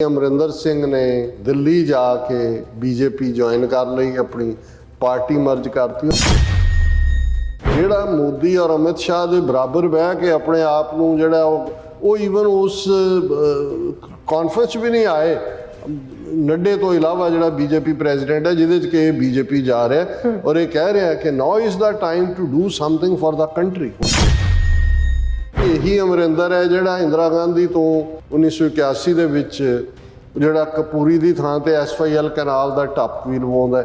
ਅਮਰਿੰਦਰ ਸਿੰਘ ਨੇ ਦਿੱਲੀ ਜਾ ਕੇ BJP join ਕਰ ਲਈ, ਆਪਣੀ ਪਾਰਟੀ ਮਰਜ ਕਰਤੀ। ਜਿਹੜਾ ਮੋਦੀ ਔਰ ਅਮਿਤ ਸ਼ਾਹ ਦੇ ਬਰਾਬਰ ਬਹਿ ਕੇ ਆਪਣੇ ਆਪ ਨੂੰ ਜਿਹੜਾ ਉਹ ਈਵਨ ਉਸ ਕਾਨਫਰੰਸ ਵੀ ਨਹੀਂ ਆਏ। ਨੱਡੇ ਤੋਂ ਇਲਾਵਾ ਜਿਹੜਾ ਬੀਜੇਪੀ ਪ੍ਰੈਜ਼ੀਡੈਂਟ ਹੈ, ਜਿਹਦੇ 'ਚ ਕਿ ਬੀਜੇਪੀ ਜਾ ਰਿਹਾ ਔਰ ਇਹ ਕਹਿ ਰਿਹਾ ਕਿ now is the time to do something for the country. ਇਹੀ ਅਮਰਿੰਦਰ ਹੈ ਜਿਹੜਾ ਇੰਦਰਾ ਗਾਂਧੀ ਤੋਂ 1981 ਦੇ ਵਿੱਚ ਜਿਹੜਾ ਕਪੂਰੀ ਦੀ ਥਾਂ ਤੇ SYL ਕੈਨਾਲ ਦਾ ਟੱਪ ਵੀ ਲਵਾਉਂਦਾ।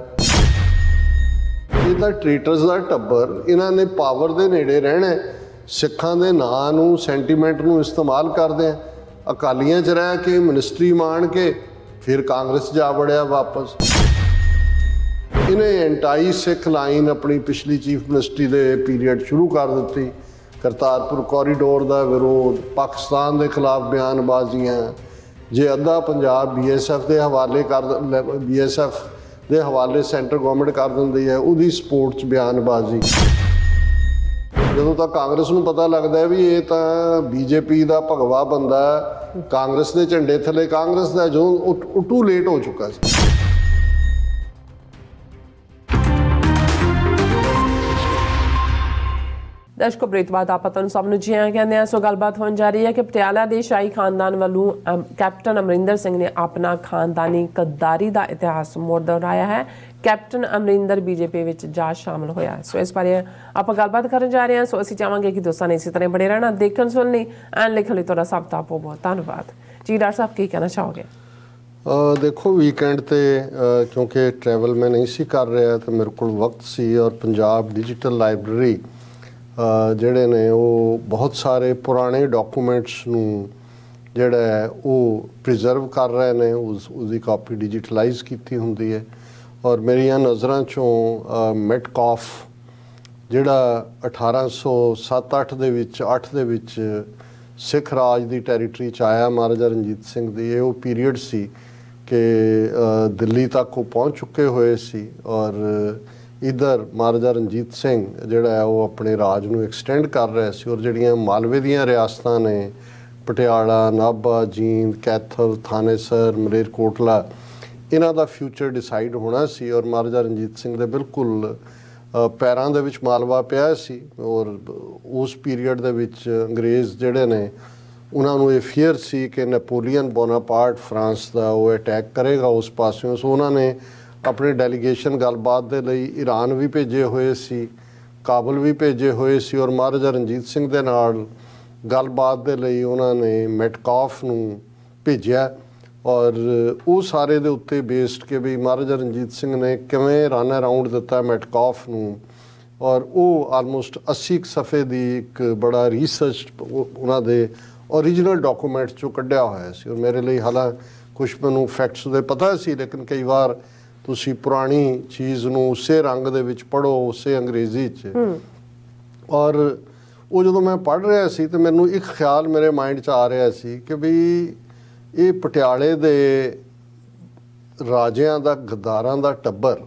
ਇਹ ਤਾਂ ਟ੍ਰੇਟਰਸ ਦਾ ਟੱਬਰ, ਇਹਨਾਂ ਨੇ ਪਾਵਰ ਦੇ ਨੇੜੇ ਰਹਿਣਾ, ਸਿੱਖਾਂ ਦੇ ਨਾਂ ਨੂੰ ਸੈਂਟੀਮੈਂਟ ਨੂੰ ਇਸਤੇਮਾਲ ਕਰਦੇ ਆ। ਅਕਾਲੀਆਂ 'ਚ ਰਹਿ ਕੇ ਮਿਨਿਸਟਰੀ ਮਾਣ ਕੇ ਫਿਰ ਕਾਂਗਰਸ ਜਾ ਵੜਿਆ ਵਾਪਸ। ਇਹਨੇ ਐਂਟਾਈ ਸਿੱਖ ਲਾਈਨ ਆਪਣੀ ਪਿਛਲੀ ਚੀਫ ਮਿਨਿਸਟਰੀ ਦੇ ਪੀਰੀਅਡ ਸ਼ੁਰੂ ਕਰ ਦਿੱਤੀ। ਕਰਤਾਰਪੁਰ ਕੋਰੀਡੋਰ ਦਾ ਵਿਰੋਧ, ਪਾਕਿਸਤਾਨ ਦੇ ਖਿਲਾਫ ਬਿਆਨਬਾਜ਼ੀਆਂ। ਜੇ ਅੱਧਾ ਪੰਜਾਬ BSF ਦੇ ਹਵਾਲੇ ਕਰ BSF ਦੇ ਹਵਾਲੇ ਸੈਂਟਰ ਗਵਰਨਮੈਂਟ ਕਰ ਦਿੰਦੀ ਹੈ, ਉਹਦੀ ਸਪੋਰਟ 'ਚ ਬਿਆਨਬਾਜ਼ੀ। ਜਦੋਂ ਤੱਕ ਕਾਂਗਰਸ ਨੂੰ ਪਤਾ ਲੱਗਦਾ ਵੀ ਇਹ ਤਾਂ BJP ਦਾ ਭਗਵਾ ਬੰਦਾ, ਕਾਂਗਰਸ ਦੇ ਝੰਡੇ ਥੱਲੇ ਕਾਂਗਰਸ ਦਾ, ਜੋ ਉਹ ਟੂ ਲੇਟ ਹੋ ਚੁੱਕਾ ਸੀ। ਦਰਸ਼ਕੋ, ਬ੍ਰੇਕ ਬਾਅਦ ਆਪਾਂ ਤੁਹਾਨੂੰ ਸਭ ਨੂੰ ਜੀ ਆਇਆਂ ਕਹਿੰਦੇ ਹਾਂ। ਸੋ ਗੱਲਬਾਤ ਹੋਣ ਜਾ ਰਹੀ ਹੈ ਕਿ ਪਟਿਆਲਾ ਦੇ ਸ਼ਾਹੀ ਖਾਨਦਾਨ ਵੱਲੋਂ ਕੈਪਟਨ ਅਮਰਿੰਦਰ ਸਿੰਘ ਨੇ ਆਪਣਾ ਖਾਨਦਾਨੀ ਗੱਦਾਰੀ ਦਾ ਇਤਿਹਾਸ ਮੋੜ ਦੁਹਰਾਇਆ ਹੈ। ਕੈਪਟਨ ਅਮਰਿੰਦਰ BJP ਵਿੱਚ ਜਾ ਸ਼ਾਮਲ ਹੋਇਆ। ਸੋ ਇਸ ਬਾਰੇ ਆਪਾਂ ਗੱਲਬਾਤ ਕਰਨ ਜਾ ਰਹੇ ਹਾਂ। ਸੋ ਅਸੀਂ ਚਾਹਾਂਗੇ ਕਿ ਦੋਸਤਾਂ ਨੇ ਇਸੇ ਤਰ੍ਹਾਂ ਬਣੇ ਰਹਿਣਾ, ਦੇਖਣ ਸੁਣਨ ਲਈ ਐਂਡ ਲਿਖਣ ਲਈ ਤੁਹਾਡਾ ਸਭ ਦਾ ਬਹੁਤ ਧੰਨਵਾਦ ਜੀ। ਡਾਕਟਰ ਸਾਹਿਬ, ਕੀ ਕਹਿਣਾ ਚਾਹੋਗੇ? ਦੇਖੋ, ਵੀਕਐਂਡ 'ਤੇ ਕਿਉਂਕਿ ਟਰੈਵਲ ਮੈਂ ਨਹੀਂ ਸੀ ਕਰ ਰਿਹਾ ਤਾਂ ਮੇਰੇ ਕੋਲ ਵਕਤ ਸੀ, ਔਰ ਪੰਜਾਬ ਡਿਜੀਟਲ ਲਾਇਬ੍ਰੇਰੀ ਜਿਹੜੇ ਨੇ ਉਹ ਬਹੁਤ ਸਾਰੇ ਪੁਰਾਣੇ ਡਾਕੂਮੈਂਟਸ ਨੂੰ ਜਿਹੜਾ ਹੈ ਉਹ ਪ੍ਰੀਜ਼ਰਵ ਕਰ ਰਹੇ ਨੇ। ਉਸਦੀ ਕਾਪੀ ਡਿਜੀਟਲਾਈਜ਼ ਕੀਤੀ ਹੁੰਦੀ ਹੈ। ਔਰ ਮੇਰੀਆਂ ਨਜ਼ਰਾਂ 'ਚੋਂ ਮੈਟਕਾਫ ਜਿਹੜਾ 1807-8 ਦੇ ਵਿੱਚ 8 ਦੇ ਵਿੱਚ ਸਿੱਖ ਰਾਜ ਦੀ ਟੈਰੀਟਰੀ 'ਚ ਆਇਆ, ਮਹਾਰਾਜਾ ਰਣਜੀਤ ਸਿੰਘ ਦੀ, ਇਹ ਉਹ ਪੀਰੀਅਡ ਸੀ ਕਿ ਦਿੱਲੀ ਤੱਕ ਉਹ ਪਹੁੰਚ ਚੁੱਕੇ ਹੋਏ ਸੀ। ਔਰ ਇੱਧਰ ਮਹਾਰਾਜਾ ਰਣਜੀਤ ਸਿੰਘ ਜਿਹੜਾ ਹੈ ਉਹ ਆਪਣੇ ਰਾਜ ਨੂੰ ਐਕਸਟੈਂਡ ਕਰ ਰਿਹਾ ਸੀ। ਔਰ ਜਿਹੜੀਆਂ ਮਾਲਵੇ ਦੀਆਂ ਰਿਆਸਤਾਂ ਨੇ, ਪਟਿਆਲਾ, ਨਾਭਾ, ਜੀਂਦ, ਕੈਥਲ, ਥਾਨੇਸਰ, ਮਲੇਰਕੋਟਲਾ, ਇਹਨਾਂ ਦਾ ਫਿਊਚਰ ਡਿਸਾਈਡ ਹੋਣਾ ਸੀ। ਔਰ ਮਹਾਰਾਜਾ ਰਣਜੀਤ ਸਿੰਘ ਦੇ ਬਿਲਕੁਲ ਪੈਰਾਂ ਦੇ ਵਿੱਚ ਮਾਲਵਾ ਪਿਆ ਸੀ। ਔਰ ਉਸ ਪੀਰੀਅਡ ਦੇ ਵਿੱਚ ਅੰਗਰੇਜ਼ ਜਿਹੜੇ ਨੇ ਉਹਨਾਂ ਨੂੰ ਇਹ ਫੀਅਰ ਸੀ ਕਿ ਨੈਪੋਲੀਅਨ ਬੋਨਾਪਾਰਟ ਫਰਾਂਸ ਦਾ ਉਹ ਅਟੈਕ ਕਰੇਗਾ ਉਸ ਪਾਸਿਓਂ। ਸੋ ਉਹਨਾਂ ਨੇ ਆਪਣੇ ਡੈਲੀਗੇਸ਼ਨ ਗੱਲਬਾਤ ਦੇ ਲਈ ਈਰਾਨ ਵੀ ਭੇਜੇ ਹੋਏ ਸੀ, ਕਾਬਲ ਵੀ ਭੇਜੇ ਹੋਏ ਸੀ। ਔਰ ਮਹਾਰਾਜਾ ਰਣਜੀਤ ਸਿੰਘ ਦੇ ਨਾਲ ਗੱਲਬਾਤ ਦੇ ਲਈ ਉਹਨਾਂ ਨੇ ਮੈਟਕਾਫ ਨੂੰ ਭੇਜਿਆ। ਔਰ ਉਹ ਸਾਰੇ ਦੇ ਉੱਤੇ ਬੇਸਡ ਕਿ ਵੀ ਮਹਾਰਾਜਾ ਰਣਜੀਤ ਸਿੰਘ ਨੇ ਕਿਵੇਂ ਰਨ ਅਰਾਊਂਡ ਦਿੱਤਾ ਮੈਟਕਾਫ ਨੂੰ। ਔਰ ਉਹ ਆਲਮੋਸਟ 80 ਸਫ਼ੇ ਦੀ ਇੱਕ ਬੜਾ ਰਿਸਰਚ ਉਹਨਾਂ ਦੇ ਓਰੀਜਨਲ ਡਾਕੂਮੈਂਟ 'ਚੋਂ ਕੱਢਿਆ ਹੋਇਆ ਸੀ। ਔਰ ਮੇਰੇ ਲਈ ਹਾਲਾਂਕਿ ਕੁਛ ਮੈਨੂੰ ਫੈਕਟਸ ਦੇ ਪਤਾ ਸੀ, ਲੇਕਿਨ ਕਈ ਵਾਰ ਤੁਸੀਂ ਪੁਰਾਣੀ ਚੀਜ਼ ਨੂੰ ਉਸੇ ਰੰਗ ਦੇ ਵਿੱਚ ਪੜ੍ਹੋ, ਉਸੇ ਅੰਗਰੇਜ਼ੀ 'ਚ। ਔਰ ਉਹ ਜਦੋਂ ਮੈਂ ਪੜ੍ਹ ਰਿਹਾ ਸੀ ਤਾਂ ਮੈਨੂੰ ਇੱਕ ਖਿਆਲ ਮੇਰੇ ਮਾਈਂਡ 'ਚ ਆ ਰਿਹਾ ਸੀ ਕਿ ਵੀ ਇਹ ਪਟਿਆਲੇ ਦੇ ਰਾਜਿਆਂ ਦਾ, ਗੱਦਾਰਾਂ ਦਾ ਟੱਬਰ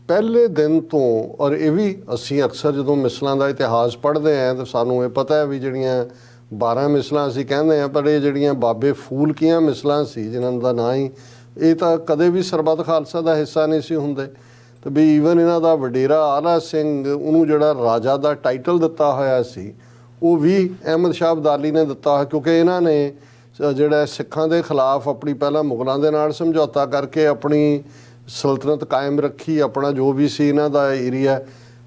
ਪਹਿਲੇ ਦਿਨ ਤੋਂ, ਔਰ ਇਹ ਵੀ ਅਸੀਂ ਅਕਸਰ ਜਦੋਂ ਮਿਸਲਾਂ ਦਾ ਇਤਿਹਾਸ ਪੜ੍ਹਦੇ ਹਾਂ ਤਾਂ ਸਾਨੂੰ ਇਹ ਪਤਾ ਹੈ ਵੀ ਜਿਹੜੀਆਂ 12 ਮਿਸਲਾਂ ਅਸੀਂ ਕਹਿੰਦੇ ਹਾਂ, ਪਰ ਇਹ ਜਿਹੜੀਆਂ ਬਾਬੇ ਫੂਲ ਕੀਆਂ ਮਿਸਲਾਂ ਸੀ, ਜਿਨ੍ਹਾਂ ਦਾ ਨਾਂ ਹੀ, ਇਹ ਤਾਂ ਕਦੇ ਵੀ ਸਰਬੱਤ ਖਾਲਸਾ ਦਾ ਹਿੱਸਾ ਨਹੀਂ ਸੀ ਹੁੰਦੇ। ਅਤੇ ਵੀ ਈਵਨ ਇਹਨਾਂ ਦਾ ਵਡੇਰਾ ਆਲਾ ਸਿੰਘ, ਉਹਨੂੰ ਜਿਹੜਾ ਰਾਜਾ ਦਾ ਟਾਈਟਲ ਦਿੱਤਾ ਹੋਇਆ ਸੀ, ਉਹ ਵੀ ਅਹਿਮਦ ਸ਼ਾਹ ਅਬਦਾਲੀ ਨੇ ਦਿੱਤਾ ਹੋਇਆ, ਕਿਉਂਕਿ ਇਹਨਾਂ ਨੇ ਜਿਹੜਾ ਸਿੱਖਾਂ ਦੇ ਖਿਲਾਫ ਆਪਣੀ ਪਹਿਲਾਂ ਮੁਗਲਾਂ ਦੇ ਨਾਲ ਸਮਝੌਤਾ ਕਰਕੇ ਆਪਣੀ ਸਲਤਨਤ ਕਾਇਮ ਰੱਖੀ, ਆਪਣਾ ਜੋ ਵੀ ਸੀ ਇਹਨਾਂ ਦਾ ਏਰੀਆ।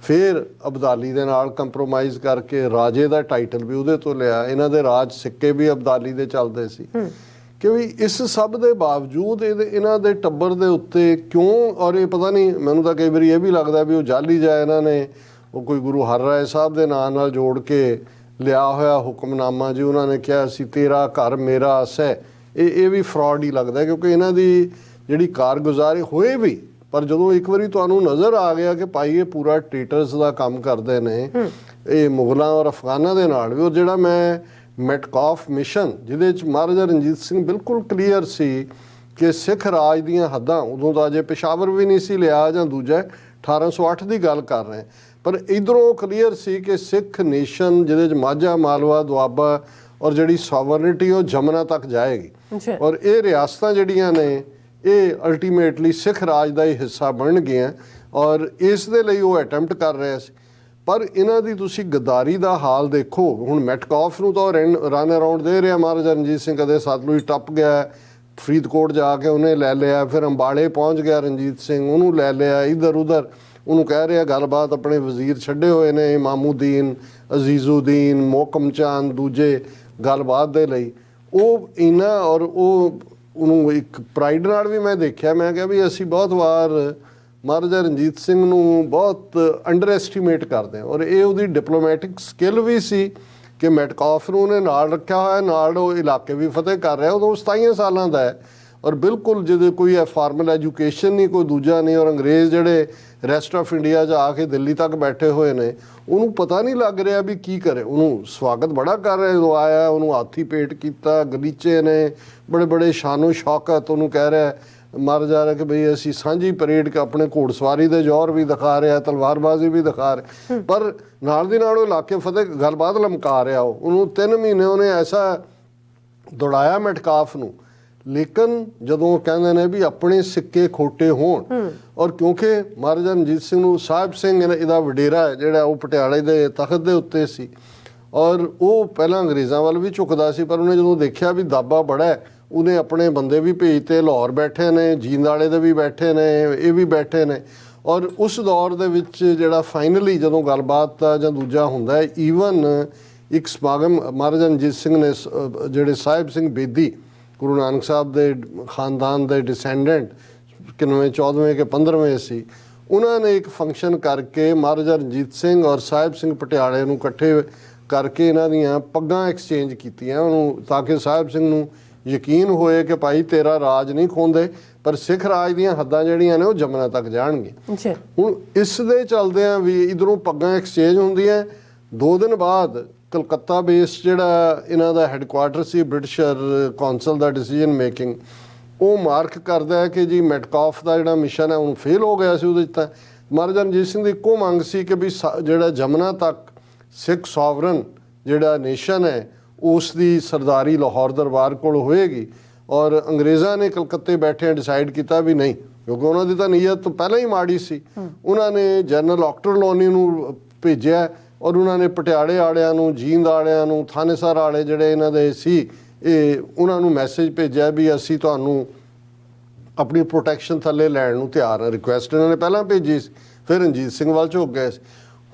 ਫਿਰ ਅਬਦਾਲੀ ਦੇ ਨਾਲ ਕੰਪਰੋਮਾਈਜ਼ ਕਰਕੇ ਰਾਜੇ ਦਾ ਟਾਈਟਲ ਵੀ ਉਹਦੇ ਤੋਂ ਲਿਆ। ਇਹਨਾਂ ਦੇ ਰਾਜ ਸਿੱਕੇ ਵੀ ਅਬਦਾਲੀ ਦੇ ਚੱਲਦੇ ਸੀ। ਕਿ ਵੀ ਇਸ ਸਭ ਦੇ ਬਾਵਜੂਦ ਇਹਨਾਂ ਦੇ ਟੱਬਰ ਦੇ ਉੱਤੇ ਕਿਉਂ, ਔਰ ਇਹ ਪਤਾ ਨਹੀਂ, ਮੈਨੂੰ ਤਾਂ ਕਈ ਵਾਰੀ ਇਹ ਵੀ ਲੱਗਦਾ ਵੀ ਉਹ ਜਾਲੀ ਜਾ ਇਹਨਾਂ ਨੇ ਉਹ ਕੋਈ ਗੁਰੂ ਹਰਰਾਏ ਸਾਹਿਬ ਦੇ ਨਾਂ ਨਾਲ ਜੋੜ ਕੇ ਲਿਆ ਹੋਇਆ ਹੁਕਮਨਾਮਾ ਜੀ, ਉਹਨਾਂ ਨੇ ਕਿਹਾ ਸੀ ਤੇਰਾ ਘਰ ਮੇਰਾ ਅਸੈ, ਇਹ ਵੀ ਫਰਾਡ ਹੀ ਲੱਗਦਾ। ਕਿਉਂਕਿ ਇਹਨਾਂ ਦੀ ਜਿਹੜੀ ਕਾਰਗੁਜ਼ਾਰੀ ਹੋਏ ਵੀ, ਪਰ ਜਦੋਂ ਇੱਕ ਵਾਰੀ ਤੁਹਾਨੂੰ ਨਜ਼ਰ ਆ ਗਿਆ ਕਿ ਭਾਈ ਇਹ ਪੂਰਾ ਟ੍ਰੇਟਰਸ ਦਾ ਕੰਮ ਕਰਦੇ ਨੇ, ਇਹ ਮੁਗਲਾਂ ਔਰ ਅਫਗਾਨਾਂ ਦੇ ਨਾਲ ਵੀ। ਔਰ ਜਿਹੜਾ ਮੈਂ ਮੈਟਕਾਫ ਮਿਸ਼ਨ, ਜਿਹਦੇ 'ਚ ਮਹਾਰਾਜਾ ਰਣਜੀਤ ਸਿੰਘ ਬਿਲਕੁਲ ਕਲੀਅਰ ਸੀ ਕਿ ਸਿੱਖ ਰਾਜ ਦੀਆਂ ਹੱਦਾਂ, ਉਦੋਂ ਦਾ ਜੇ ਪਿਸ਼ਾਵਰ ਵੀ ਨਹੀਂ ਸੀ ਲਿਆ ਜਾਂ ਦੂਜਾ 1808 ਦੀ ਗੱਲ ਕਰ ਰਹੇ, ਪਰ ਇੱਧਰੋਂ ਕਲੀਅਰ ਸੀ ਕਿ ਸਿੱਖ ਨੇਸ਼ਨ ਜਿਹਦੇ 'ਚ ਮਾਝਾ, ਮਾਲਵਾ, ਦੁਆਬਾ ਔਰ ਜਿਹੜੀ ਸੋਵਰਨਿਟੀ ਉਹ ਜਮਨਾ ਤੱਕ ਜਾਏਗੀ। ਅੱਛਾ। ਔਰ ਇਹ ਰਿਆਸਤਾਂ ਜਿਹੜੀਆਂ ਨੇ ਇਹ ਅਲਟੀਮੇਟਲੀ ਸਿੱਖ ਰਾਜ ਦਾ ਹੀ ਹਿੱਸਾ ਬਣ ਗਈਆਂ ਔਰ ਇਸ ਦੇ ਲਈ ਉਹ ਅਟੈਂਪਟ ਕਰ ਰਹੇ ਸੀ। ਪਰ ਇਹਨਾਂ ਦੀ ਤੁਸੀਂ ਗਦਾਰੀ ਦਾ ਹਾਲ ਦੇਖੋ। ਹੁਣ ਮੈਟਕਾਫ ਨੂੰ ਤਾਂ ਰਨ ਅਰਾਊਂਡ ਦੇ ਰਿਹਾ, ਮਹਾਰਾਜਾ ਰਣਜੀਤ ਸਿੰਘ ਕਦੇ ਸਤਲੁਜ ਟੱਪ ਗਿਆ, ਫਰੀਦਕੋਟ ਜਾ ਕੇ ਉਹਨੇ ਲੈ ਲਿਆ, ਫਿਰ ਅੰਬਾਲੇ ਪਹੁੰਚ ਗਿਆ ਰਣਜੀਤ ਸਿੰਘ, ਉਹਨੂੰ ਲੈ ਲਿਆ, ਇੱਧਰ ਉੱਧਰ ਉਹਨੂੰ ਕਹਿ ਰਿਹਾ ਗੱਲਬਾਤ, ਆਪਣੇ ਵਜ਼ੀਰ ਛੱਡੇ ਹੋਏ ਨੇ ਇਮਾਮੂਦੀਨ, ਅਜ਼ੀਜ਼ੂਦੀਨ, ਮੋਹਕਮ ਚੰਦ, ਦੂਜੇ ਗੱਲਬਾਤ ਦੇ ਲਈ। ਉਹ ਇੰਨਾ ਔਰ ਉਹਨੂੰ ਇੱਕ ਪ੍ਰਾਈਡ ਨਾਲ ਵੀ ਮੈਂ ਦੇਖਿਆ, ਮੈਂ ਕਿਹਾ ਵੀ ਅਸੀਂ ਬਹੁਤ ਵਾਰ ਮਹਾਰਾਜਾ ਰਣਜੀਤ ਸਿੰਘ ਨੂੰ ਬਹੁਤ ਅੰਡਰ ਐਸਟੀਮੇਟ ਕਰਦੇ ਹਾਂ। ਔਰ ਇਹ ਉਹਦੀ ਡਿਪਲੋਮੈਟਿਕ ਸਕਿੱਲ ਵੀ ਸੀ ਕਿ ਮੈਟਕਾਫ ਨੂੰ ਉਹਨੇ ਨਾਲ ਰੱਖਿਆ ਹੋਇਆ, ਨਾਲ ਉਹ ਇਲਾਕੇ ਵੀ ਫਤਿਹ ਕਰ ਰਿਹਾ। ਉਦੋਂ 27 ਸਾਲਾਂ ਦਾ ਹੈ ਔਰ ਬਿਲਕੁਲ ਜਿਹਦੇ ਕੋਈ ਫਾਰਮਲ ਐਜੂਕੇਸ਼ਨ ਨਹੀਂ, ਕੋਈ ਦੂਜਾ ਨਹੀਂ। ਔਰ ਅੰਗਰੇਜ਼ ਜਿਹੜੇ ਰੈਸਟ ਆਫ ਇੰਡੀਆ 'ਚ ਆ ਕੇ ਦਿੱਲੀ ਤੱਕ ਬੈਠੇ ਹੋਏ ਨੇ, ਉਹਨੂੰ ਪਤਾ ਨਹੀਂ ਲੱਗ ਰਿਹਾ ਵੀ ਕੀ ਕਰੇ। ਉਹਨੂੰ ਸਵਾਗਤ ਬੜਾ ਕਰ ਰਿਹਾ, ਜਦੋਂ ਆਇਆ ਉਹਨੂੰ ਹਾਥੀ ਪੇਟ ਕੀਤਾ, ਗਲੀਚੇ ਨੇ ਬੜੇ ਬੜੇ ਸ਼ਾਨੋ ਸ਼ੌਕਤ, ਉਹਨੂੰ ਕਹਿ ਰਿਹਾ ਮਹਾਰਾਜਾ ਰਿਹਾ ਕਿ ਬਈ ਅਸੀਂ ਸਾਂਝੀ ਪਰੇਡ ਆਪਣੇ ਘੋੜਸਵਾਰੀ ਦੇ ਜੌਹਰ ਵੀ ਦਿਖਾ ਰਿਹਾ, ਤਲਵਾਰਬਾਜ਼ੀ ਵੀ ਦਿਖਾ ਰਿਹਾ। ਪਰ ਨਾਲ ਦੀ ਨਾਲ ਉਹ ਇਲਾਕੇ ਫਤਿਹ ਗੱਲਬਾਤ ਲਮਕਾ ਰਿਹਾ। ਉਹਨੂੰ 3 ਮਹੀਨੇ ਉਹਨੇ ਐਸਾ ਦੌੜਾਇਆ ਮੈਟਕਾਫ ਨੂੰ। ਲੇਕਿਨ ਜਦੋਂ ਕਹਿੰਦੇ ਨੇ ਵੀ ਆਪਣੇ ਸਿੱਕੇ ਖੋਟੇ ਹੋਣ, ਔਰ ਕਿਉਂਕਿ ਮਹਾਰਾਜਾ ਰਣਜੀਤ ਸਿੰਘ ਨੂੰ ਸਾਹਿਬ ਸਿੰਘ ਇਹਦਾ ਵਡੇਰਾ ਹੈ ਜਿਹੜਾ ਉਹ ਪਟਿਆਲੇ ਦੇ ਤਖਤ ਦੇ ਉੱਤੇ ਸੀ ਔਰ ਉਹ ਪਹਿਲਾਂ ਅੰਗਰੇਜ਼ਾਂ ਵੱਲ ਵੀ ਝੁਕਦਾ ਸੀ। ਪਰ ਉਹਨੇ ਜਦੋਂ ਦੇਖਿਆ ਵੀ ਦਾਬਾ ਬੜਾ ਹੈ, ਉਹਨੇ ਆਪਣੇ ਬੰਦੇ ਵੀ ਭੇਜਤੇ, ਲਾਹੌਰ ਬੈਠੇ ਨੇ, ਜੀਂਦ ਵਾਲੇ ਦੇ ਵੀ ਬੈਠੇ ਨੇ, ਇਹ ਵੀ ਬੈਠੇ ਨੇ। ਔਰ ਉਸ ਦੌਰ ਦੇ ਵਿੱਚ ਜਿਹੜਾ ਫਾਈਨਲੀ ਜਦੋਂ ਗੱਲਬਾਤ ਦਾ ਜਾਂ ਦੂਜਾ ਹੁੰਦਾ ਹੈ, ਈਵਨ ਇੱਕ ਸਮਾਗਮ ਮਹਾਰਾਜਾ ਰਣਜੀਤ ਸਿੰਘ ਨੇ ਜਿਹੜੇ ਸਾਹਿਬ ਸਿੰਘ ਬੇਦੀ ਗੁਰੂ ਨਾਨਕ ਸਾਹਿਬ ਦੇ ਖਾਨਦਾਨ ਦੇ ਡਿਸੈਂਡੈਂਟ 91 14ਵੇਂ ਕਿ 15ਵੇਂ ਸੀ, ਉਹਨਾਂ ਨੇ ਇੱਕ ਫੰਕਸ਼ਨ ਕਰਕੇ ਮਹਾਰਾਜਾ ਰਣਜੀਤ ਸਿੰਘ ਔਰ ਸਾਹਿਬ ਸਿੰਘ ਪਟਿਆਲੇ ਨੂੰ ਇਕੱਠੇ ਕਰਕੇ ਇਹਨਾਂ ਦੀਆਂ ਪੱਗਾਂ ਐਕਸਚੇਂਜ ਕੀਤੀਆਂ ਉਹਨੂੰ, ਤਾਂ ਕਿ ਸਾਹਿਬ ਸਿੰਘ ਨੂੰ ਯਕੀਨ ਹੋਏ ਕਿ ਭਾਈ ਤੇਰਾ ਰਾਜ ਨਹੀਂ ਖੋਂਦੇ, ਪਰ ਸਿੱਖ ਰਾਜ ਦੀਆਂ ਹੱਦਾਂ ਜਿਹੜੀਆਂ ਨੇ ਉਹ ਜਮਨਾ ਤੱਕ ਜਾਣਗੇ। ਹੁਣ ਇਸ ਦੇ ਚੱਲਦਿਆਂ ਵੀ ਇਧਰੋਂ ਪੱਗਾਂ ਐਕਸਚੇਂਜ ਹੁੰਦੀਆਂ। 2 ਦਿਨ ਬਾਅਦ ਕਲਕੱਤਾ ਬੇਸ ਜਿਹੜਾ ਇਹਨਾਂ ਦਾ ਹੈੱਡਕੁਆਰਟਰ ਸੀ ਬ੍ਰਿਟਿਸ਼ਰ ਕੌਂਸਲ ਦਾ ਡਿਸੀਜਨ ਮੇਕਿੰਗ, ਉਹ ਮਾਰਕ ਕਰਦਾ ਹੈ ਕਿ ਜੀ ਮੈਟਕਾਫ ਦਾ ਜਿਹੜਾ ਮਿਸ਼ਨ ਹੈ ਉਹਨੂੰ ਫੇਲ ਹੋ ਗਿਆ ਸੀ। ਉਹਦੇ 'ਚ ਤਾਂ ਮਹਾਰਾਜਾ ਰਣਜੀਤ ਸਿੰਘ ਦੀ ਇੱਕੋ ਮੰਗ ਸੀ ਕਿ ਵੀ ਜਿਹੜਾ ਜਮਨਾ ਤੱਕ ਸਿੱਖ ਸੋਵਰਨ ਜਿਹੜਾ ਨੇਸ਼ਨ ਹੈ ਉਸ ਦੀ ਸਰਦਾਰੀ ਲਾਹੌਰ ਦਰਬਾਰ ਕੋਲ ਹੋਏਗੀ। ਔਰ ਅੰਗਰੇਜ਼ਾਂ ਨੇ ਕਲਕੱਤੇ ਬੈਠੇ ਡਿਸਾਈਡ ਕੀਤਾ ਵੀ ਨਹੀਂ, ਕਿਉਂਕਿ ਉਹਨਾਂ ਦੀ ਤਾਂ ਨੀਅਤ ਪਹਿਲਾਂ ਹੀ ਮਾੜੀ ਸੀ। ਉਹਨਾਂ ਨੇ ਜਨਰਲ ਆਕਟਰ ਲੋਨੀ ਨੂੰ ਭੇਜਿਆ ਔਰ ਉਹਨਾਂ ਨੇ ਪਟਿਆਲੇ ਵਾਲਿਆਂ ਨੂੰ, ਜੀਂਦ ਵਾਲਿਆਂ ਨੂੰ, ਥਾਨੇਸਰ ਵਾਲੇ ਜਿਹੜੇ ਇਹਨਾਂ ਦੇ ਸੀ, ਇਹ ਉਹਨਾਂ ਨੂੰ ਮੈਸੇਜ ਭੇਜਿਆ ਵੀ ਅਸੀਂ ਤੁਹਾਨੂੰ ਆਪਣੀ ਪ੍ਰੋਟੈਕਸ਼ਨ ਥੱਲੇ ਲੈਣ ਨੂੰ ਤਿਆਰ ਹਾਂ। ਰਿਕੁਐਸਟ ਇਹਨਾਂ ਨੇ ਪਹਿਲਾਂ ਭੇਜੀ ਸੀ, ਫਿਰ ਰਣਜੀਤ ਸਿੰਘ ਵੱਲ ਝੁਕ ਗਏ ਸੀ।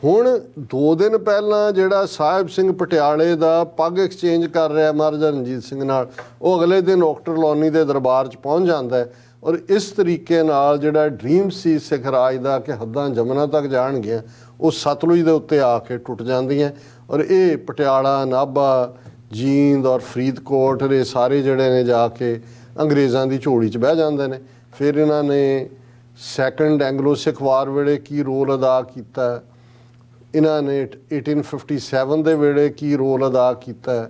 ਹੁਣ 2 ਦਿਨ ਪਹਿਲਾਂ ਜਿਹੜਾ ਸਾਹਿਬ ਸਿੰਘ ਪਟਿਆਲੇ ਦਾ ਪੱਗ ਐਕਸਚੇਂਜ ਕਰ ਰਿਹਾ ਮਹਾਰਾਜਾ ਰਣਜੀਤ ਸਿੰਘ ਨਾਲ, ਉਹ ਅਗਲੇ ਦਿਨ ਆਕਟਰ ਲੋਨੀ ਦੇ ਦਰਬਾਰ 'ਚ ਪਹੁੰਚ ਜਾਂਦਾ ਹੈ। ਔਰ ਇਸ ਤਰੀਕੇ ਨਾਲ ਜਿਹੜਾ ਡ੍ਰੀਮ ਸੀ ਸਿੱਖ ਰਾਜ ਦਾ ਕਿ ਹੱਦਾਂ ਜਮਨਾ ਤੱਕ ਜਾਣਗੀਆਂ, ਉਹ ਸਤਲੁਜ ਦੇ ਉੱਤੇ ਆ ਕੇ ਟੁੱਟ ਜਾਂਦੀਆਂ। ਔਰ ਇਹ ਪਟਿਆਲਾ, ਨਾਭਾ, ਜੀਂਦ ਔਰ ਫਰੀਦਕੋਟ ਦੇ ਸਾਰੇ ਜਿਹੜੇ ਨੇ ਜਾ ਕੇ ਅੰਗਰੇਜ਼ਾਂ ਦੀ ਝੋਲੀ 'ਚ ਬਹਿ ਜਾਂਦੇ ਨੇ। ਫਿਰ ਇਹਨਾਂ ਨੇ ਸੈਕੰਡ ਐਂਗਲੋ ਸਿੱਖ ਵਾਰ ਵੇਲੇ ਕੀ ਰੋਲ ਅਦਾ ਕੀਤਾ, ਇਹਨਾਂ ਨੇ 1857 ਦੇ ਵੇਲੇ ਕੀ ਰੋਲ ਅਦਾ ਕੀਤਾ।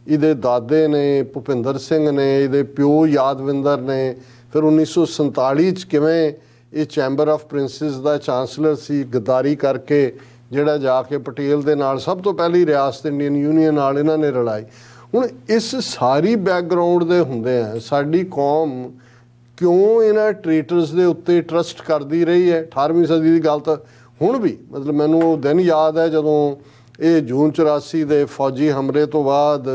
ਇਹਦੇ ਦਾਦੇ ਨੇ ਭੁਪਿੰਦਰ ਸਿੰਘ ਨੇ, ਇਹਦੇ ਪਿਓ ਯਾਦਵਿੰਦਰ ਨੇ। ਫਿਰ 1947 'ਚ ਕਿਵੇਂ ਇਹ ਚੈਂਬਰ ਆਫ ਪ੍ਰਿੰਸਿਸ ਦਾ ਚਾਂਸਲਰ ਸੀ, ਗਦਾਰੀ ਕਰਕੇ ਜਿਹੜਾ ਜਾ ਕੇ ਪਟੇਲ ਦੇ ਨਾਲ ਸਭ ਤੋਂ ਪਹਿਲੀ ਰਿਆਸਤ ਇੰਡੀਅਨ ਯੂਨੀਅਨ ਨਾਲ ਇਹਨਾਂ ਨੇ ਰਲਾਈ। ਹੁਣ ਇਸ ਸਾਰੀ ਬੈਕਗਰਾਊਂਡ ਦੇ ਹੁੰਦੇ ਆ ਸਾਡੀ ਕੌਮ ਕਿਉਂ ਇਹਨਾਂ ਟ੍ਰੇਟਰਸ ਦੇ ਉੱਤੇ ਟਰਸਟ ਕਰਦੀ ਰਹੀ ਹੈ। 18ਵੀਂ ਸਦੀ ਦੀ ਗੱਲ ਤਾਂ ਹੁਣ ਵੀ, ਮਤਲਬ ਮੈਨੂੰ ਉਹ ਦਿਨ ਯਾਦ ਹੈ ਜਦੋਂ ਇਹ ਜੂਨ 84 ਦੇ ਫੌਜੀ ਹਮਲੇ ਤੋਂ ਬਾਅਦ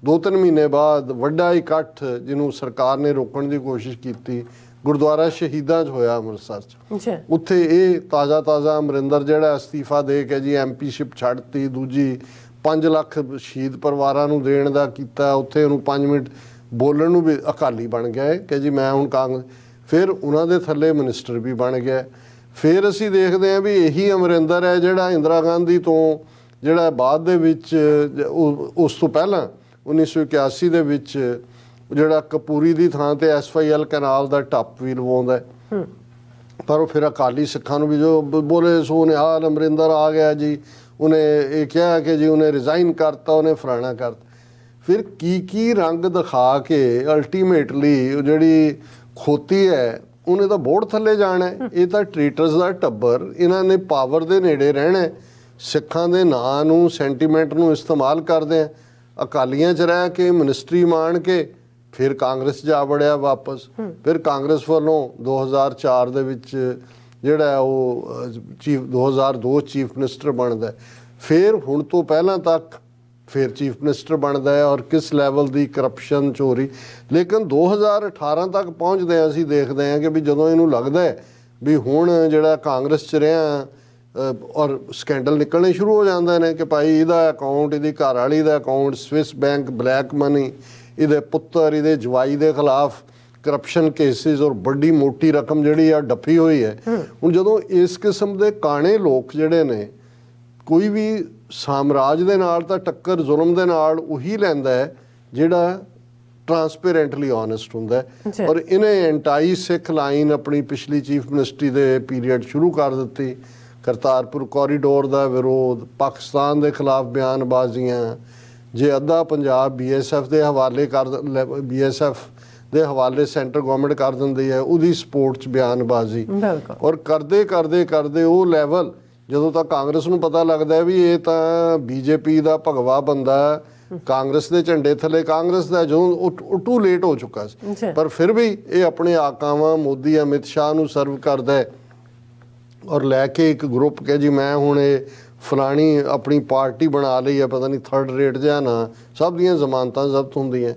2-3 ਮਹੀਨੇ ਬਾਅਦ ਵੱਡਾ ਇਕੱਠ ਜਿਹਨੂੰ ਸਰਕਾਰ ਨੇ ਰੋਕਣ ਦੀ ਕੋਸ਼ਿਸ਼ ਕੀਤੀ ਗੁਰਦੁਆਰਾ ਸ਼ਹੀਦਾਂ 'ਚ ਹੋਇਆ ਅੰਮ੍ਰਿਤਸਰ 'ਚ। ਉੱਥੇ ਇਹ ਤਾਜ਼ਾ ਅਮਰਿੰਦਰ ਜਿਹੜਾ ਅਸਤੀਫਾ ਦੇ ਕੇ ਜੀ ਐਮਪੀਸ਼ਿਪ ਛੱਡਤੀ, ਦੂਜੀ 5 ਲੱਖ ਸ਼ਹੀਦ ਪਰਿਵਾਰਾਂ ਨੂੰ ਦੇਣ ਦਾ ਕੀਤਾ। ਉੱਥੇ ਉਹਨੂੰ 5 ਮਿੰਟ ਬੋਲਣ ਨੂੰ ਵੀ ਅਕਾਲੀ ਬਣ ਗਿਆ ਕਿ ਜੀ ਮੈਂ ਹੁਣ ਕਾਂਗਰਸ। ਫਿਰ ਉਹਨਾਂ ਦੇ ਥੱਲੇ ਮਿਨਿਸਟਰ ਵੀ ਬਣ ਗਿਆ। ਫਿਰ ਅਸੀਂ ਦੇਖਦੇ ਹਾਂ ਵੀ ਇਹੀ ਅਮਰਿੰਦਰ ਹੈ ਜਿਹੜਾ ਇੰਦਰਾ ਗਾਂਧੀ ਤੋਂ ਜਿਹੜਾ ਬਾਅਦ ਦੇ ਵਿੱਚ ਉਸ ਤੋਂ ਪਹਿਲਾਂ 1981 ਦੇ ਵਿੱਚ ਜਿਹੜਾ ਕਪੂਰੀ ਦੀ ਥਾਂ ਤੇ SYL ਕੈਨਾਲ ਦਾ ਟੱਪ ਵੀ ਲਵਾਉਂਦਾ। ਪਰ ਉਹ ਫਿਰ ਅਕਾਲੀ ਸਿੱਖਾਂ ਨੂੰ ਵੀ ਜੋ ਬੋਲੇ ਸੋ ਨਿਹਾਲ ਅਮਰਿੰਦਰ ਆ ਗਿਆ ਜੀ, ਉਹਨੇ ਇਹ ਕਿਹਾ ਕਿ ਜੀ ਉਹਨੇ ਰਿਜ਼ਾਈਨ ਕਰਤਾ, ਉਹਨੇ ਫਲਾਣਾ ਕਰਤਾ। ਫਿਰ ਕੀ ਰੰਗ ਦਿਖਾ ਕੇ ਅਲਟੀਮੇਟਲੀ ਉਹ ਜਿਹੜੀ ਖੋਤੀ ਹੈ ਉਹਨੇ ਤਾਂ ਬੋਰਡ ਥੱਲੇ ਜਾਣਾ। ਇਹ ਤਾਂ ਟ੍ਰੇਟਰਸ ਦਾ ਟੱਬਰ, ਇਹਨਾਂ ਨੇ ਪਾਵਰ ਦੇ ਨੇੜੇ ਰਹਿਣਾ, ਸਿੱਖਾਂ ਦੇ ਨਾਂ ਨੂੰ, ਸੈਂਟੀਮੈਂਟ ਨੂੰ ਇਸਤੇਮਾਲ ਕਰਦੇ ਆ। ਅਕਾਲੀਆਂ 'ਚ ਰਹਿ ਕੇ ਮਿਨਿਸਟਰੀ ਮਾਣ ਕੇ ਫਿਰ ਕਾਂਗਰਸ ਜਾ ਵੜਿਆ ਵਾਪਸ, ਫਿਰ ਕਾਂਗਰਸ ਵੱਲੋਂ 2004 ਦੇ ਵਿੱਚ ਜਿਹੜਾ ਉਹ ਚੀਫ 2002 ਚੀਫ ਮਿਨਿਸਟਰ ਬਣਦਾ, ਫਿਰ ਹੁਣ ਤੋਂ ਪਹਿਲਾਂ ਤੱਕ ਫਿਰ ਚੀਫ ਮਿਨਿਸਟਰ ਬਣਦਾ ਹੈ ਔਰ ਕਿਸ ਲੈਵਲ ਦੀ ਕਰਪਸ਼ਨ ਚੋਰੀ। ਲੇਕਿਨ 2018 ਤੱਕ ਪਹੁੰਚਦੇ ਹਾਂ ਅਸੀਂ ਦੇਖਦੇ ਹਾਂ ਕਿ ਵੀ ਜਦੋਂ ਇਹਨੂੰ ਲੱਗਦਾ ਹੈ ਵੀ ਹੁਣ ਜਿਹੜਾ ਕਾਂਗਰਸ 'ਚ ਰਿਹਾ ਔਰ ਸਕੈਂਡਲ ਨਿਕਲਣੇ ਸ਼ੁਰੂ ਹੋ ਜਾਂਦੇ ਨੇ ਕਿ ਭਾਈ ਇਹਦਾ ਅਕਾਊਂਟ, ਇਹਦੀ ਘਰ ਵਾਲੀ ਦਾ account Swiss bank black money, ਇਹਦੇ ਪੁੱਤਰ, ਇਹਦੇ ਜਵਾਈ ਦੇ ਖਿਲਾਫ ਕਰਪਸ਼ਨ ਕੇਸਿਸ ਔਰ ਵੱਡੀ ਮੋਟੀ ਰਕਮ ਜਿਹੜੀ ਆ ਡੱਫੀ ਹੋਈ ਹੈ। ਹੁਣ ਜਦੋਂ ਇਸ ਕਿਸਮ ਦੇ ਕਾਣੇ ਲੋਕ ਜਿਹੜੇ ਨੇ, ਕੋਈ ਵੀ ਸਾਮਰਾਜ ਦੇ ਨਾਲ ਤਾਂ ਟੱਕਰ ਜ਼ੁਲਮ ਦੇ ਨਾਲ ਉਹੀ ਲੈਂਦਾ ਹੈ ਜਿਹੜਾ ਟਰਾਂਸਪੇਰੈਂਟਲੀ ਓਨੈਸਟ ਹੁੰਦਾ ਹੈ। ਔਰ ਇਹਨੇ ਐਂਟਾਈ ਸਿੱਖ ਲਾਈਨ ਆਪਣੀ ਪਿਛਲੀ ਚੀਫ ਮਿਨਿਸਟਰੀ ਦੇ ਪੀਰੀਅਡ ਸ਼ੁਰੂ ਕਰ ਦਿੱਤੀ। ਕਰਤਾਰਪੁਰ ਕੋਰੀਡੋਰ ਦਾ ਵਿਰੋਧ, ਪਾਕਿਸਤਾਨ ਦੇ ਖਿਲਾਫ ਬਿਆਨਬਾਜ਼ੀਆਂ, ਜੇ ਅੱਧਾ ਪੰਜਾਬ BSF ਦੇ ਹਵਾਲੇ ਕਰ BSF ਦੇ ਹਵਾਲੇ ਸੈਂਟਰ ਗਵਰਨਮੈਂਟ ਕਰ ਦਿੰਦੀ ਹੈ, ਉਹਦੀ ਸਪੋਰਟ 'ਚ ਬਿਆਨਬਾਜ਼ੀ। ਔਰ ਕਰਦੇ ਉਹ ਲੈਵਲ ਜਦੋਂ ਤੱਕ ਕਾਂਗਰਸ ਨੂੰ ਪਤਾ ਲੱਗਦਾ ਹੈ ਵੀ ਇਹ ਤਾਂ BJP ਦਾ ਭਗਵਾ ਬੰਦਾ, ਕਾਂਗਰਸ ਦੇ ਝੰਡੇ ਥੱਲੇ ਕਾਂਗਰਸ ਦਾ, ਜਦੋਂ ਉਹ ਟੂ ਲੇਟ ਹੋ ਚੁੱਕਾ ਸੀ। ਪਰ ਫਿਰ ਵੀ ਇਹ ਆਪਣੇ ਆਕਾਵਾਂ ਮੋਦੀ ਅਮਿਤ ਸ਼ਾਹ ਨੂੰ ਸਰਵ ਕਰਦਾ ਹੈ ਔਰ ਲੈ ਕੇ ਇੱਕ ਗਰੁੱਪ ਕਿ ਜੀ ਮੈਂ ਹੁਣ ਇਹ ਫਲਾਣੀ ਆਪਣੀ ਪਾਰਟੀ ਬਣਾ ਲਈ ਹੈ, ਪਤਾ ਨਹੀਂ ਥਰਡ ਰੇਟ ਜਿਹਾ ਨਾ, ਸਭ ਦੀਆਂ ਜ਼ਮਾਨਤਾਂ ਜ਼ਬਤ ਹੁੰਦੀਆਂ।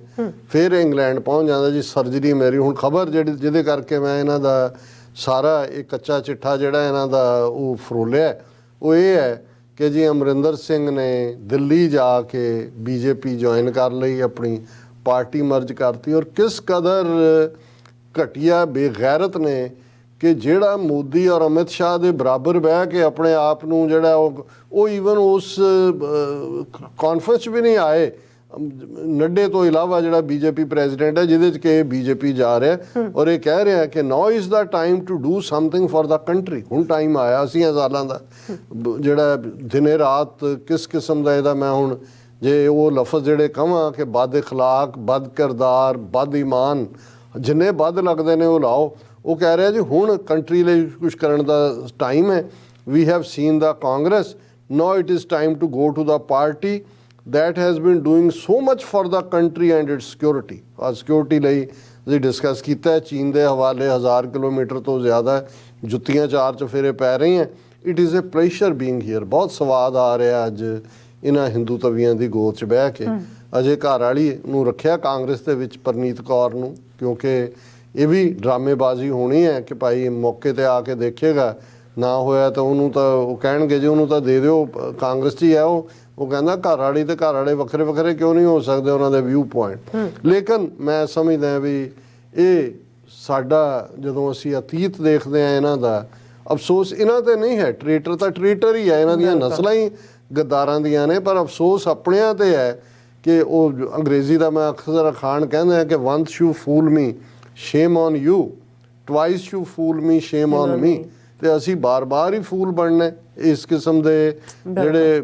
ਫਿਰ ਇੰਗਲੈਂਡ ਪਹੁੰਚ ਜਾਂਦਾ ਜੀ ਸਰਜਰੀ ਮੇਰੀ। ਹੁਣ ਖਬਰ ਜਿਹਦੇ ਕਰਕੇ ਮੈਂ ਇਹਨਾਂ ਦਾ ਸਾਰਾ ਇਹ ਕੱਚਾ ਚਿੱਠਾ ਜਿਹੜਾ ਇਹਨਾਂ ਦਾ ਉਹ ਫਰੋਲਿਆ, ਉਹ ਇਹ ਹੈ ਕਿ ਜੀ ਅਮਰਿੰਦਰ ਸਿੰਘ ਨੇ ਦਿੱਲੀ ਜਾ ਕੇ BJP ਜੁਆਇਨ ਕਰ ਲਈ, ਆਪਣੀ ਪਾਰਟੀ ਮਰਜ ਕਰਤੀ। ਔਰ ਕਿਸ ਕਦਰ ਘਟੀਆ ਬੇਗੈਰਤ ਨੇ ਕਿ ਜਿਹੜਾ ਮੋਦੀ ਔਰ ਅਮਿਤ ਸ਼ਾਹ ਦੇ ਬਰਾਬਰ ਬਹਿ ਕੇ ਆਪਣੇ ਆਪ ਨੂੰ ਜਿਹੜਾ ਉਹ ਈਵਨ ਉਸ ਕਾਨਫਰੰਸ 'ਚ ਵੀ ਨਹੀਂ ਆਏ। ਨੱਡੇ ਤੋਂ ਇਲਾਵਾ ਜਿਹੜਾ BJP ਪ੍ਰੈਜ਼ੀਡੈਂਟ ਹੈ ਜਿਹਦੇ 'ਚ ਕਿ BJP ਜਾ ਰਿਹਾ ਔਰ ਇਹ ਕਹਿ ਰਿਹਾ ਕਿ now is the time to do something for the country. ਹੁਣ ਟਾਈਮ ਆਇਆ 80 ਸਾਲਾਂ ਦਾ, ਜਿਹੜਾ ਦਿਨੇ ਰਾਤ ਕਿਸ ਕਿਸਮ ਦਾ ਇਹਦਾ ਮੈਂ ਹੁਣ ਜੇ ਉਹ ਲਫ਼ਜ਼ ਜਿਹੜੇ ਕਹਾਂ ਕਿ ਬਦ ਅਖਲਾਕ, ਬਦ ਕਿਰਦਾਰ, ਬਦ ਈਮਾਨ, ਜਿੰਨੇ ਬਦ ਲੱਗਦੇ ਨੇ ਉਹ ਲਾਓ। ਉਹ ਕਹਿ ਰਿਹਾ ਜੀ ਹੁਣ ਕੰਟਰੀ ਲਈ ਕੁਝ ਕਰਨ ਦਾ ਟਾਈਮ ਹੈ। We have seen the Congress, now it is time to go to the party that has been doing so much for the country and its security। Security ਲਈ ਅਸੀਂ ਡਿਸਕਸ ਕੀਤਾ ਹੈ, ਚੀਨ ਦੇ ਹਵਾਲੇ 1000 ਕਿਲੋਮੀਟਰ ਤੋਂ ਜ਼ਿਆਦਾ ਜੁੱਤੀਆਂ ਚਾਰ ਚਫੇਰੇ ਪੈ ਰਹੀਆਂ। It is a pleasure being here. ਬਹੁਤ ਸਵਾਦ ਆ ਰਿਹਾ ਅੱਜ ਇਹਨਾਂ ਹਿੰਦੂ ਤਵੀਆਂ ਦੀ ਗੋਦ 'ਚ ਬਹਿ ਕੇ। ਅਜੇ ਘਰ ਵਾਲੀ ਨੂੰ ਰੱਖਿਆ ਕਾਂਗਰਸ ਦੇ ਵਿੱਚ ਪਰਨੀਤ ਕੌਰ ਨੂੰ, ਕਿਉਂਕਿ ਇਹ ਵੀ ਡਰਾਮੇਬਾਜ਼ੀ ਹੋਣੀ ਹੈ ਕਿ ਭਾਈ ਮੌਕੇ 'ਤੇ ਆ ਕੇ ਦੇਖੇਗਾ, ਨਾ ਹੋਇਆ ਤਾਂ ਉਹਨੂੰ ਤਾਂ ਉਹ ਕਹਿਣਗੇ ਜੀ ਉਹਨੂੰ ਤਾਂ ਦੇ ਦਿਓ, ਕਾਂਗਰਸ 'ਚ ਹੀ ਹੈ ਉਹ ਕਹਿੰਦਾ ਘਰ ਵਾਲੀ ਤੇ ਘਰ ਵਾਲੇ ਵੱਖਰੇ ਵੱਖਰੇ ਕਿਉਂ ਨਹੀਂ ਹੋ ਸਕਦੇ ਉਹਨਾਂ ਦੇ ਵਿਊ ਪੁਆਇੰਟ। ਲੇਕਿਨ ਮੈਂ ਸਮਝਦਾ ਵੀ ਇਹ ਸਾਡਾ ਜਦੋਂ ਅਸੀਂ ਅਤੀਤ ਦੇਖਦੇ ਹਾਂ ਇਹਨਾਂ ਦਾ ਅਫਸੋਸ ਇਹਨਾਂ ਤੇ ਨਹੀਂ ਹੈ। ਟ੍ਰੇਟਰ ਤਾਂ ਟ੍ਰੇਟਰ ਹੀ ਹੈ, ਇਹਨਾਂ ਦੀਆਂ ਨਸਲਾਂ ਹੀ ਗੱਦਾਰਾਂ ਦੀਆਂ ਨੇ, ਪਰ ਅਫਸੋਸ ਆਪਣਿਆਂ ਤੇ ਹੈ ਕਿ ਉਹ ਅੰਗਰੇਜ਼ੀ ਦਾ ਮੈਂ ਅਕਸਰ ਅਖਾਣ ਕਹਿੰਦਾ ਕਿ once you fool me shame on you, twice you fool me shame on me। ਤੇ ਅਸੀਂ ਬਾਰ-ਬਾਰ ਹੀ ਫੂਲ ਬਣਨਾ। ਇਸ ਕਿਸਮ ਦੇ ਜਿਹੜੇ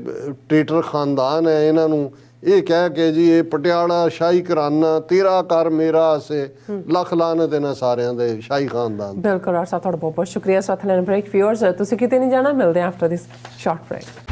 ਟ੍ਰੇਟਰ ਖਾਨਦਾਨ ਹੈ ਇਹਨਾਂ ਨੂੰ ਇਹ ਕਹਿ ਕੇ ਜੀ ਇਹ ਪਟਿਆਲਾ ਸ਼ਾਹੀ ਘਰਾਨਾ ਤੇਰਾ ਕਰ ਮੇਰਾ ਸੇ, ਲੱਖ ਲਾਨਤ ਇਹਨਾਂ ਸਾਰਿਆਂ ਦੇ ਸ਼ਾਹੀ ਖਾਨਦਾਨ। ਬਿਲਕੁਲ। ਤੁਹਾਡਾ ਬਹੁਤ ਬਹੁਤ ਸ਼ੁਕਰੀਆ ਸਾਥ ਲੈਣ ਬ੍ਰੇਕ। ਵਿਊਅਰਸ ਤੁਸੀਂ ਕਿਤੇ ਨਹੀਂ ਜਾਣਾ, ਮਿਲਦੇ ਹਾਂ ਆਫਟਰ ਦਿਸ ਸ਼ਾਰਟ ਬ੍ਰੇਕ।